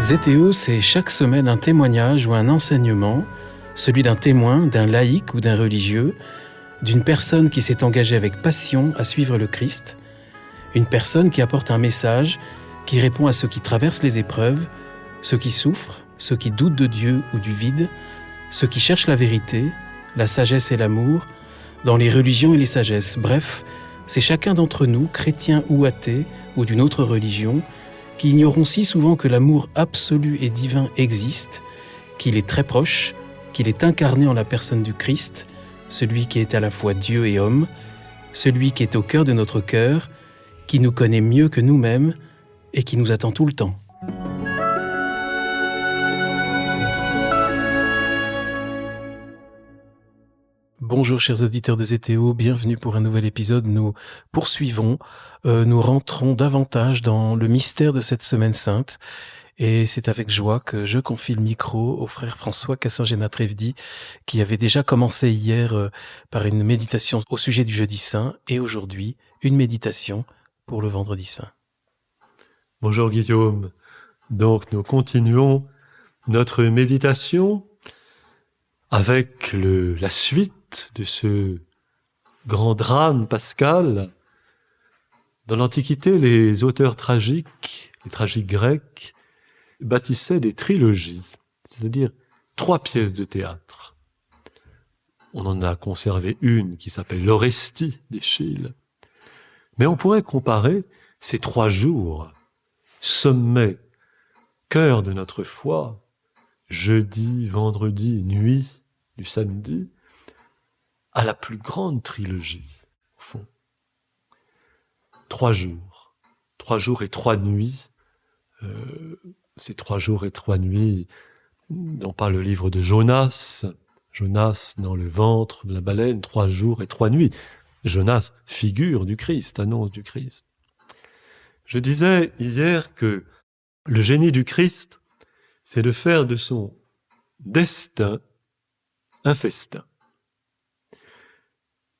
Zétéo, c'est chaque semaine un témoignage ou un enseignement, celui d'un témoin, d'un laïc ou d'un religieux, d'une personne qui s'est engagée avec passion à suivre le Christ, une personne qui apporte un message, qui répond à ceux qui traversent les épreuves, ceux qui souffrent, ceux qui doutent de Dieu ou du vide, ceux qui cherchent la vérité, la sagesse et l'amour, dans les religions et les sagesses. Bref, c'est chacun d'entre nous, chrétiens ou athées, ou d'une autre religion, qui ignorons si souvent que l'amour absolu et divin existe, qu'il est très proche, qu'il est incarné en la personne du Christ, celui qui est à la fois Dieu et homme, celui qui est au cœur de notre cœur, qui nous connaît mieux que nous-mêmes et qui nous attend tout le temps. Bonjour chers auditeurs de Zétéo, bienvenue pour un nouvel épisode. Nous poursuivons, nous rentrons davantage dans le mystère de cette semaine sainte et c'est avec joie que je confie le micro au frère François Cassin-Géna-Trévedi qui avait déjà commencé hier par une méditation au sujet du jeudi saint et aujourd'hui une méditation pour le vendredi saint. Bonjour Guillaume, donc nous continuons notre méditation avec la suite de ce grand drame pascal. Dans l'Antiquité, les auteurs tragiques, les tragiques grecs, bâtissaient des trilogies, c'est-à-dire 3 pièces de théâtre. On en a conservé une qui s'appelle l'Orestie d'Échille. Mais on pourrait comparer ces 3 jours, sommet, cœur de notre foi, jeudi, vendredi, nuit du samedi, à la plus grande trilogie, au fond. 3 jours. 3 jours et 3 nuits. Ces 3 jours et 3 nuits dont parle le livre de Jonas. Jonas dans le ventre de la baleine, 3 jours et 3 nuits. Jonas, figure du Christ, annonce du Christ. Je disais hier que le génie du Christ, c'est de faire de son destin un festin.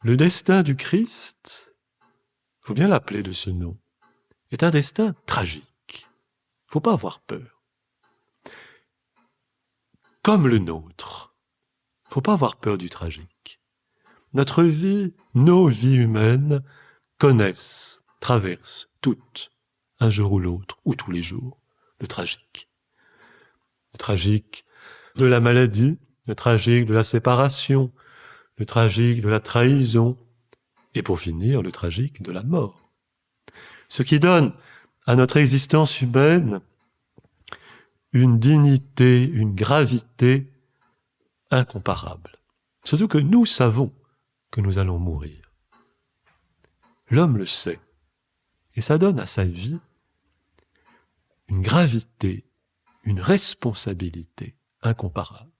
Le destin du Christ, il faut bien l'appeler de ce nom, est un destin tragique. Il ne faut pas avoir peur. Comme le nôtre, il ne faut pas avoir peur du tragique. Notre vie, nos vies humaines connaissent, traversent toutes, un jour ou l'autre, ou tous les jours, le tragique. Le tragique de la maladie, le tragique de la séparation, le tragique de la trahison, et pour finir, le tragique de la mort. Ce qui donne à notre existence humaine une dignité, une gravité incomparable. Surtout que nous savons que nous allons mourir. L'homme le sait, et ça donne à sa vie une gravité, une responsabilité incomparable.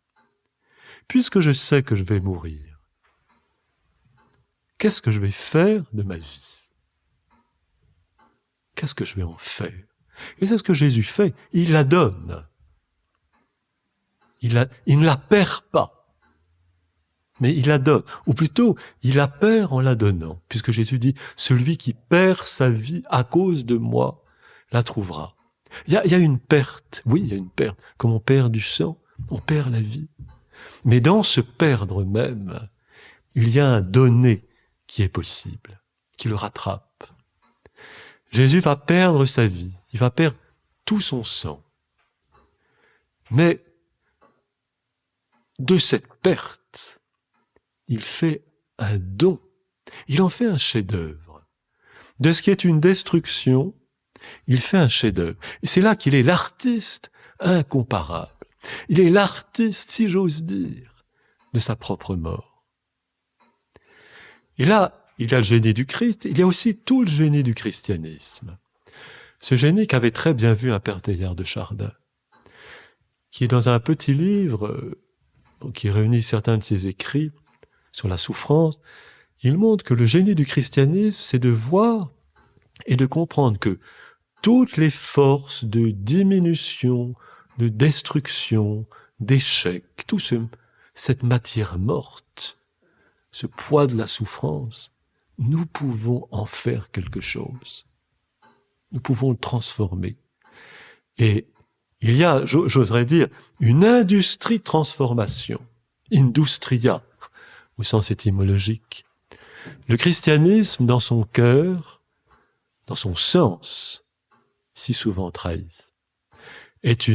Puisque je sais que je vais mourir, qu'est-ce que je vais faire de ma vie? Qu'est-ce que je vais en faire? Et c'est ce que Jésus fait, il la donne. Il ne la perd pas, mais il la donne. Ou plutôt, il la perd en la donnant, puisque Jésus dit, celui qui perd sa vie à cause de moi, la trouvera. Il y a une perte, oui, il y a une perte. Comme on perd du sang, on perd la vie. Mais dans ce perdre même, il y a un donner qui est possible, qui le rattrape. Jésus va perdre sa vie, il va perdre tout son sang. Mais de cette perte, il fait un don, il en fait un chef-d'œuvre. De ce qui est une destruction, il fait un chef-d'œuvre. Et c'est là qu'il est l'artiste incomparable. Il est l'artiste, si j'ose dire, de sa propre mort. Et là, il y a le génie du Christ, il y a aussi tout le génie du christianisme. Ce génie qu'avait très bien vu un père Teilhard de Chardin, qui dans un petit livre, qui réunit certains de ses écrits sur la souffrance, il montre que le génie du christianisme, c'est de voir et de comprendre que toutes les forces de diminution, de destruction, d'échec, cette matière morte, ce poids de la souffrance, nous pouvons en faire quelque chose. Nous pouvons le transformer. Et il y a, j'oserais dire, une industrie de transformation, industria, au sens étymologique. Le christianisme, dans son cœur, dans son sens, si souvent trahi, est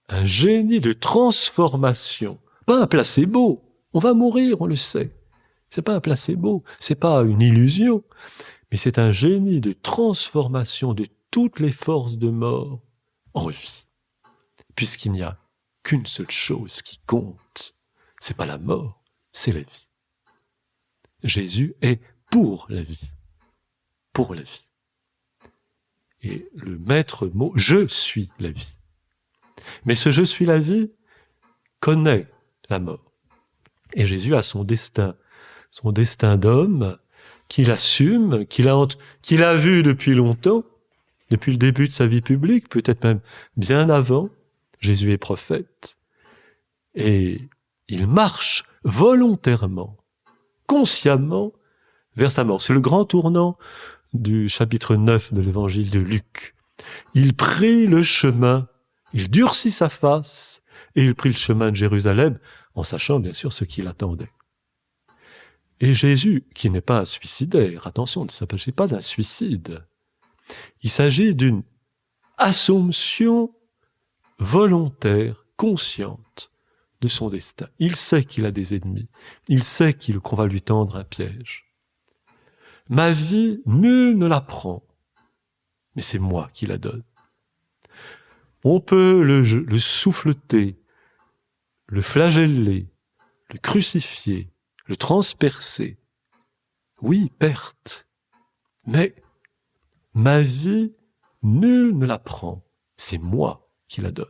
un génie de transformation, pas un placebo. On va mourir, on le sait. C'est pas un placebo, c'est pas une illusion, mais c'est un génie de transformation de toutes les forces de mort en vie. Puisqu'il n'y a qu'une seule chose qui compte, c'est pas la mort, c'est la vie. Jésus est pour la vie. Pour la vie. Et le maître mot, je suis la vie. Mais ce je suis la vie connaît la mort. Et Jésus a son destin d'homme, qu'il assume, qu'il a vu depuis longtemps, depuis le début de sa vie publique, peut-être même bien avant. Jésus est prophète. Et il marche volontairement, consciemment, vers sa mort. C'est le grand tournant du chapitre 9 de l'évangile de Luc. Il prit le chemin, il durcit sa face, et il prit le chemin de Jérusalem, en sachant bien sûr ce qui l'attendait. Et Jésus, qui n'est pas un suicidaire, attention, il ne s'agit pas d'un suicide, il s'agit d'une assomption volontaire, consciente de son destin. Il sait qu'il a des ennemis, il sait qu'on va lui tendre un piège. Ma vie, nul ne la prend, mais c'est moi qui la donne. On peut le souffleter, le flageller, le crucifier, le transpercer. Oui, perte. Mais ma vie, nul ne la prend. C'est moi qui la donne.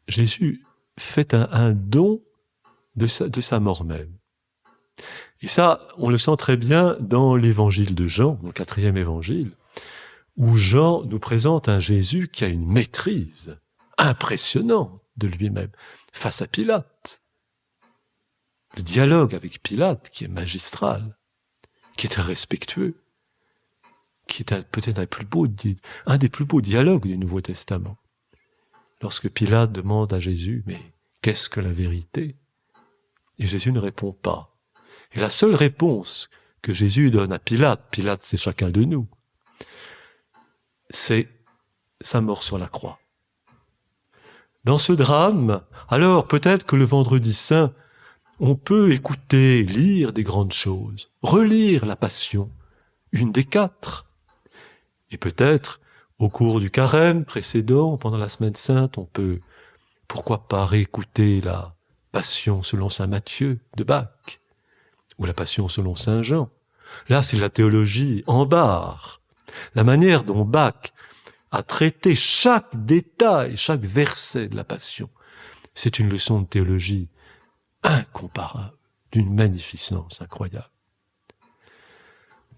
Jésus fait un don de sa mort même. Et ça, on le sent très bien dans l'évangile de Jean, dans le 4e évangile, où Jean nous présente un Jésus qui a une maîtrise impressionnante de lui-même face à Pilate. Le dialogue avec Pilate, qui est magistral, qui est très respectueux, qui est peut-être un des plus beaux dialogues du Nouveau Testament. Lorsque Pilate demande à Jésus, mais qu'est-ce que la vérité ? Et Jésus ne répond pas. Et la seule réponse que Jésus donne à Pilate c'est chacun de nous, c'est sa mort sur la croix. Dans ce drame, alors peut-être que le vendredi saint, on peut écouter, lire des grandes choses, relire la Passion, une des 4. Et peut-être, au cours du carême précédent, pendant la Semaine Sainte, on peut, pourquoi pas, réécouter la Passion selon saint Matthieu de Bach, ou la Passion selon saint Jean. Là, c'est la théologie en barre. La manière dont Bach a traité chaque détail, chaque verset de la Passion, c'est une leçon de théologie incomparable, d'une magnificence incroyable.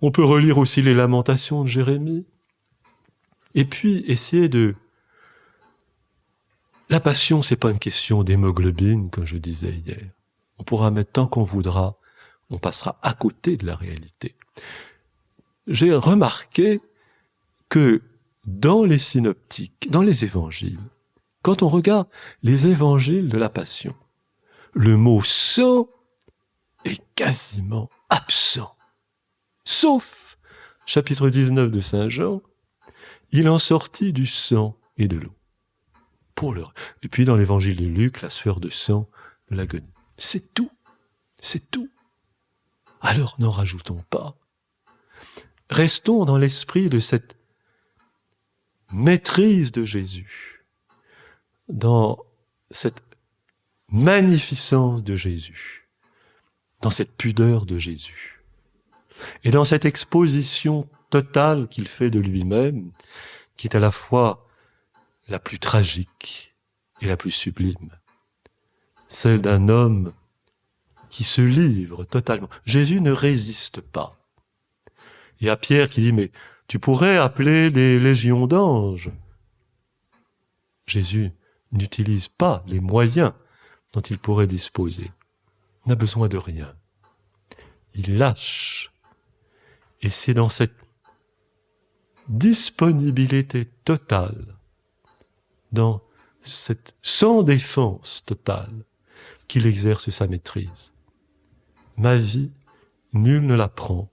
On peut relire aussi les Lamentations de Jérémie, et puis essayer de... La Passion, c'est pas une question d'hémoglobine, comme je disais hier. On pourra mettre tant qu'on voudra, on passera à côté de la réalité. J'ai remarqué que dans les synoptiques, dans les évangiles, quand on regarde les évangiles de la Passion, le mot « sang » est quasiment absent. Sauf, chapitre 19 de Saint Jean, il en sortit du sang et de l'eau. Et puis dans l'évangile de Luc, la sueur de sang de l'agonie. C'est tout. C'est tout. Alors n'en rajoutons pas. Restons dans l'esprit de cette maîtrise de Jésus, dans cette magnificence de Jésus, dans cette pudeur de Jésus, et dans cette exposition totale qu'il fait de lui-même, qui est à la fois la plus tragique et la plus sublime, celle d'un homme qui se livre totalement. Jésus ne résiste pas. Il y a Pierre qui dit, mais tu pourrais appeler des légions d'anges. Jésus n'utilise pas les moyens dont il pourrait disposer. Il n'a besoin de rien. Il lâche. Et c'est dans cette disponibilité totale dans cette sans défense totale qu'il exerce sa maîtrise. Ma vie, nul ne la prend,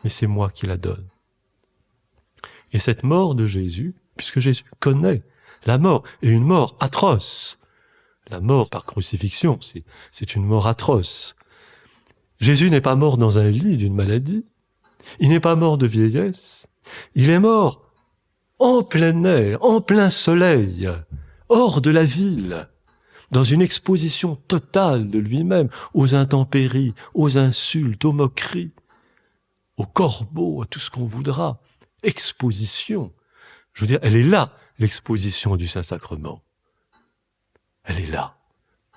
mais c'est moi qui la donne. Et cette mort de Jésus, puisque Jésus connaît la mort, et une mort atroce, la mort par crucifixion, c'est une mort atroce. Jésus n'est pas mort dans un lit d'une maladie, il n'est pas mort de vieillesse, il est mort en plein air, en plein soleil, hors de la ville, dans une exposition totale de lui-même aux intempéries, aux insultes, aux moqueries, aux corbeaux, à tout ce qu'on voudra. Exposition. Je veux dire, elle est là, l'exposition du Saint-Sacrement. Elle est là,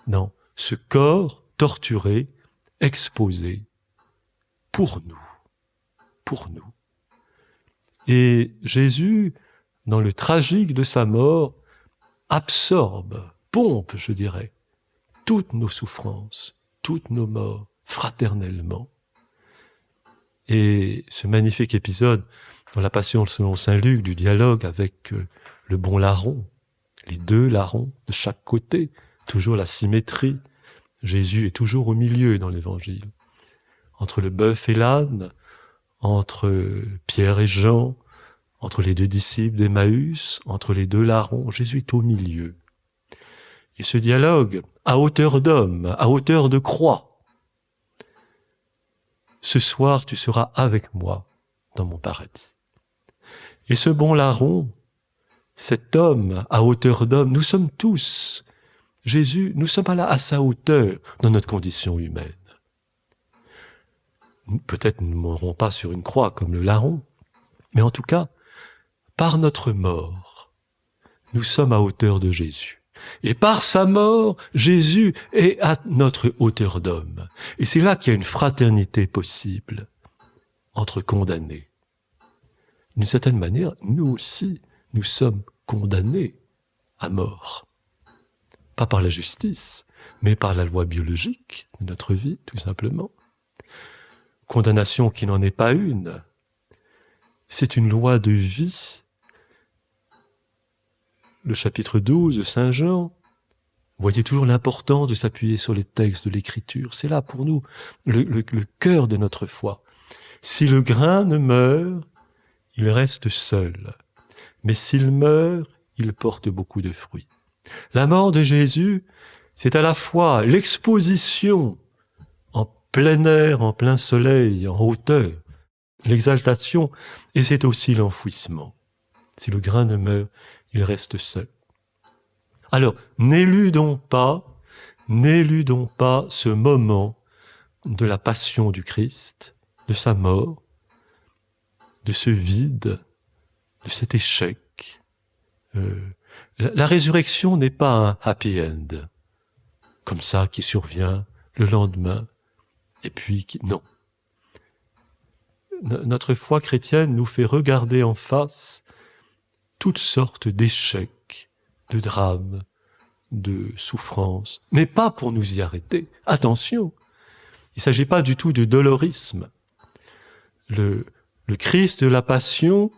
dans ce corps torturé, exposé, pour nous. Pour nous. Et Jésus, dans le tragique de sa mort, absorbe, pompe, je dirais, toutes nos souffrances, toutes nos morts, fraternellement. Et ce magnifique épisode dans la Passion selon saint Luc du dialogue avec le bon larron, les deux larrons de chaque côté, toujours la symétrie. Jésus est toujours au milieu dans l'Évangile. Entre le bœuf et l'âne, entre Pierre et Jean, entre les deux disciples d'Emmaüs, entre les deux larrons, Jésus est au milieu. Et ce dialogue, à hauteur d'homme, à hauteur de croix, ce soir tu seras avec moi dans mon paradis. Et ce bon larron, cet homme à hauteur d'homme, nous sommes tous, Jésus, nous sommes à sa hauteur dans notre condition humaine. Peut-être nous ne mourrons pas sur une croix comme le larron, mais en tout cas, par notre mort, nous sommes à hauteur de Jésus. Et par sa mort, Jésus est à notre hauteur d'homme. Et c'est là qu'il y a une fraternité possible entre condamnés. D'une certaine manière, nous aussi, nous sommes condamnés à mort. Pas par la justice, mais par la loi biologique de notre vie, tout simplement. Condamnation qui n'en est pas une. C'est une loi de vie. Le chapitre 12 de Saint Jean, vous voyez toujours l'importance de s'appuyer sur les textes de l'Écriture. C'est là pour nous le cœur de notre foi. Si le grain ne meurt, il reste seul. Mais s'il meurt, il porte beaucoup de fruits. La mort de Jésus, c'est à la fois l'exposition en plein air, en plein soleil, en hauteur, l'exaltation, et c'est aussi l'enfouissement. Si le grain ne meurt, il reste seul. Alors, n'éludons pas ce moment de la passion du Christ, de sa mort, de ce vide, de cet échec. La résurrection n'est pas un happy end, comme ça, qui survient le lendemain, et puis non. Notre foi chrétienne nous fait regarder en face toutes sortes d'échecs, de drames, de souffrances, mais pas pour nous y arrêter. Attention, il ne s'agit pas du tout de dolorisme. Le Christ de la Passion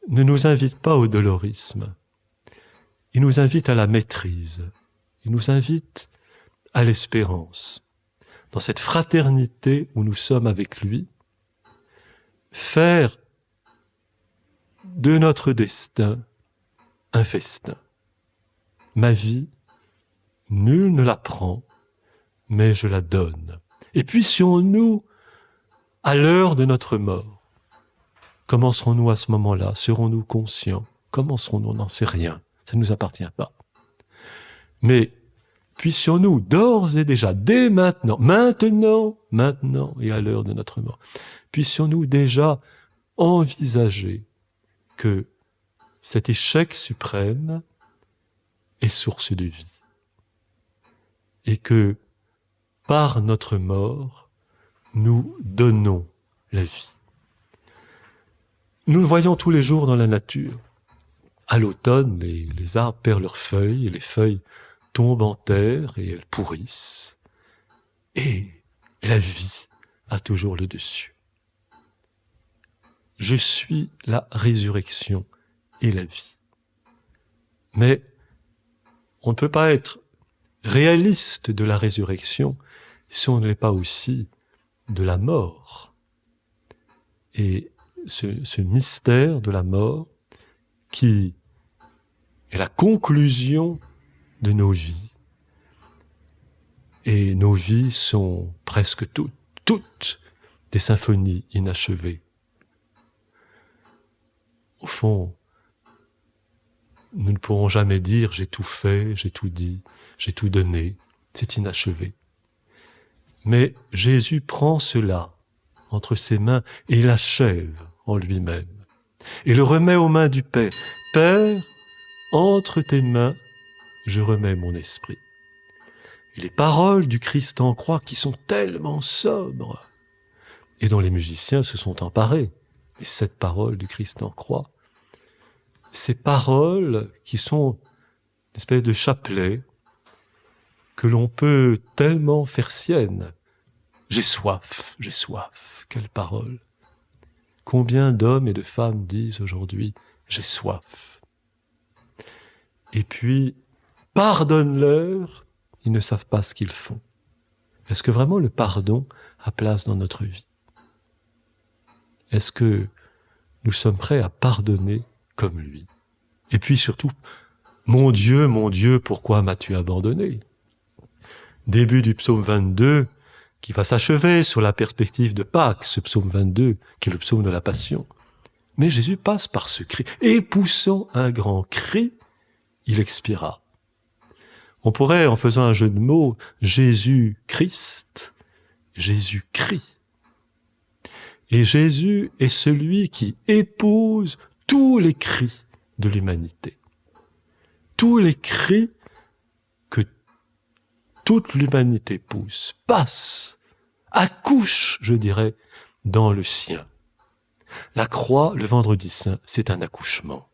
ne nous invite pas au dolorisme. Il nous invite à la maîtrise. Il nous invite à l'espérance. Dans cette fraternité où nous sommes avec lui, faire de notre destin un festin. Ma vie, nul ne la prend, mais je la donne. Et puissions-nous, à l'heure de notre mort, comment serons-nous à ce moment-là? Serons-nous conscients? Comment serons-nous? On n'en sait rien. Ça ne nous appartient pas. Mais puissions-nous d'ores et déjà, dès maintenant et à l'heure de notre mort, puissions-nous déjà envisager que cet échec suprême est source de vie. Et que, par notre mort, nous donnons la vie. Nous le voyons tous les jours dans la nature. À l'automne, les arbres perdent leurs feuilles, et les feuilles tombent en terre, et elles pourrissent. Et la vie a toujours le dessus. Je suis la résurrection et la vie. Mais on ne peut pas être réaliste de la résurrection si on ne l'est pas aussi de la mort. Et ce mystère de la mort qui est la conclusion de nos vies. Et nos vies sont presque toutes des symphonies inachevées. Au fond, nous ne pourrons jamais dire « j'ai tout fait, j'ai tout dit, j'ai tout donné », c'est inachevé. Mais Jésus prend cela entre ses mains et l'achève en lui-même, et le remet aux mains du Père. « Père, entre tes mains, je remets mon esprit. » Et les paroles du Christ en croix qui sont tellement sobres, et dont les musiciens se sont emparés, les 7 paroles du Christ en croix, ces paroles qui sont une espèce de chapelet que l'on peut tellement faire sienne. J'ai soif, quelle parole. Combien d'hommes et de femmes disent aujourd'hui « j'ai soif ». Et puis, pardonne-leur, ils ne savent pas ce qu'ils font. Est-ce que vraiment le pardon a place dans notre vie? Est-ce que nous sommes prêts à pardonner comme lui? Et puis surtout, mon Dieu, pourquoi m'as-tu abandonné? Début du psaume 22, qui va s'achever sur la perspective de Pâques, ce psaume 22, qui est le psaume de la Passion. Mais Jésus passe par ce cri, et poussant un grand cri, il expira. On pourrait, en faisant un jeu de mots, Jésus-Christ, Jésus crie. Et Jésus est celui qui épouse tous les cris de l'humanité. Tous les cris que toute l'humanité pousse, passe, accouche, je dirais, dans le sien. La croix, le vendredi saint, c'est un accouchement.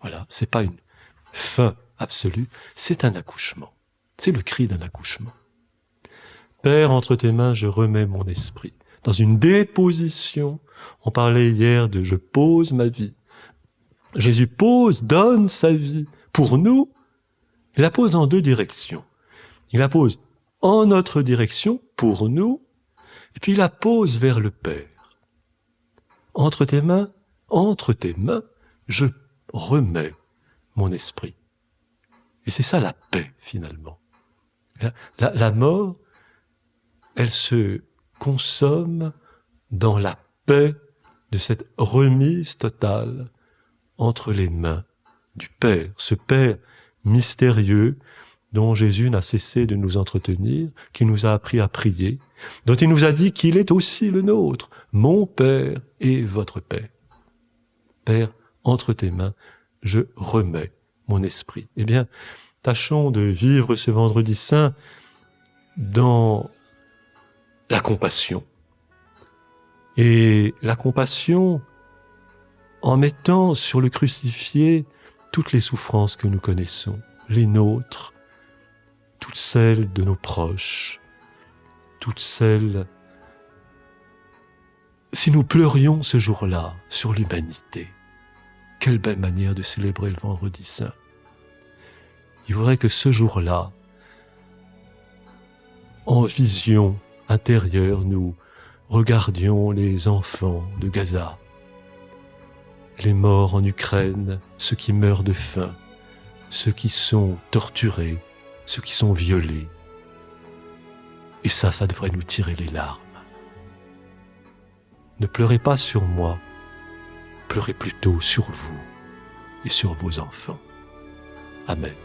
Voilà, c'est pas une fin absolue, c'est un accouchement. C'est le cri d'un accouchement. Père, entre tes mains, je remets mon esprit. Dans une déposition, on parlait hier de « je pose ma vie ». Jésus pose, donne sa vie pour nous. Il la pose dans 2 directions. Il la pose en notre direction, pour nous, et puis il la pose vers le Père. Entre tes mains, je remets mon esprit. Et c'est ça la paix, finalement. La mort, elle se consomme dans la paix de cette remise totale entre les mains du Père, ce Père mystérieux dont Jésus n'a cessé de nous entretenir, qui nous a appris à prier, dont il nous a dit qu'il est aussi le nôtre, mon Père et votre Père. Père, entre tes mains, je remets mon esprit. Eh bien, tâchons de vivre ce vendredi saint dans la compassion. Et la compassion en mettant sur le crucifié toutes les souffrances que nous connaissons, les nôtres, toutes celles de nos proches, toutes celles... Si nous pleurions ce jour-là sur l'humanité, quelle belle manière de célébrer le vendredi saint. Il faudrait que ce jour-là, en vision intérieure, nous regardions les enfants de Gaza, les morts en Ukraine, ceux qui meurent de faim, ceux qui sont torturés, ceux qui sont violés. Et ça devrait nous tirer les larmes. Ne pleurez pas sur moi, pleurez plutôt sur vous et sur vos enfants. Amen.